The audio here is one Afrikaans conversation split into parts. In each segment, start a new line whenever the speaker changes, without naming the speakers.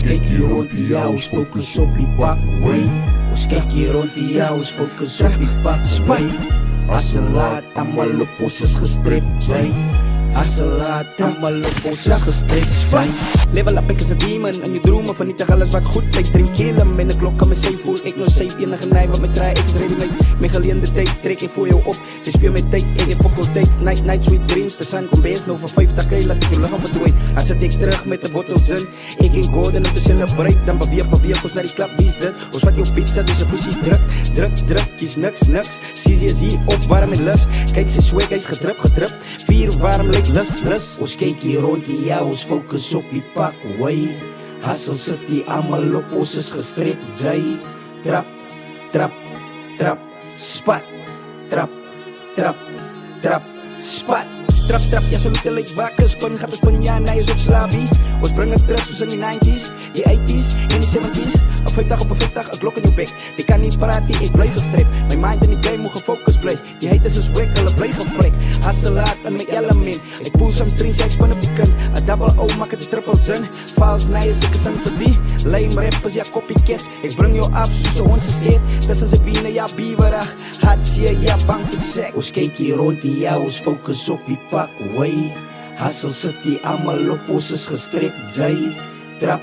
kyk hier rond die jou, ons fokus op die pakway. Ons kyk hier rond die jou, ons fokus op die pakway. As laat, almal op ons is gestrip, sy. As laat, almal op ons is gestrip, sy.
Level up, ek is 'n demon in jou drome, vernietig alles wat goed lyk. Drink helm en 'n klok aan my sy voel ek nou safe. Enige naai wat my try, ek is ready mate. My geleende tyd trek ek voor jou op. Sy speel met tyd, ek het fokol tyd. Night, sweet dreams, the sun kom best nou vir 50 k. Laat ek jou liggaam verdwyn. As ek terug met 'n bottle zin, ek en Gordon om te celebrate. Dan beweeg ons na die klap, wie's dit? Ons vat jou pizza, dus 'n pussy druk, kies niks. Sisi is hier op warm en lus. Kyk sy swag, hy's gedrip. Vier warm lyk lus. Ons kyk hier rond die jou, ons fokus op die pakway. Hustle city, almal op ons is gestrip, jy. Trap, spat. Trap, spat. Trap, ja, salute lyk wakker. Spin, gaat ons spin, ja, nee, is op slaapie. Ons bring het terug soos in die 90s, die 80s en die 70s. Op 50 op 'n 50, 'n klok in jou bek. Jy kan nie praat nie, ek bly gestrip. My mind in die game moet gefocus bly. Die haters is wack, hulle bly gefrik. Hustle laat in my element. Ek pull some strings, ek spin op die kant. 'n double O maak het 'n triple zin. False nice, ek is in vir die lame rappers, ja, copycats. Ek bring jou af soos 'n hond se steed. Tussen sy bene, ja, bewerig. Hartseer, ja, bang vir die sek. Ons kyk hier rond die jou, ons fokus op die pakway. Hustle city, almal op ons is gestrip, jy. Trap,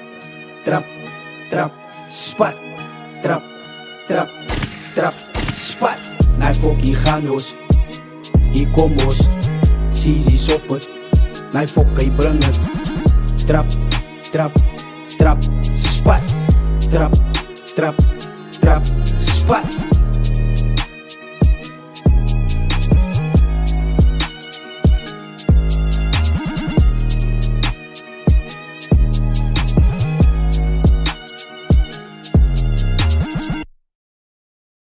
spat. Trap, spat. Naai fokkie gaan ons, hier kom ons. Sisi's op het, naai fok, hy bring het. Trap, spat. Trap, spat.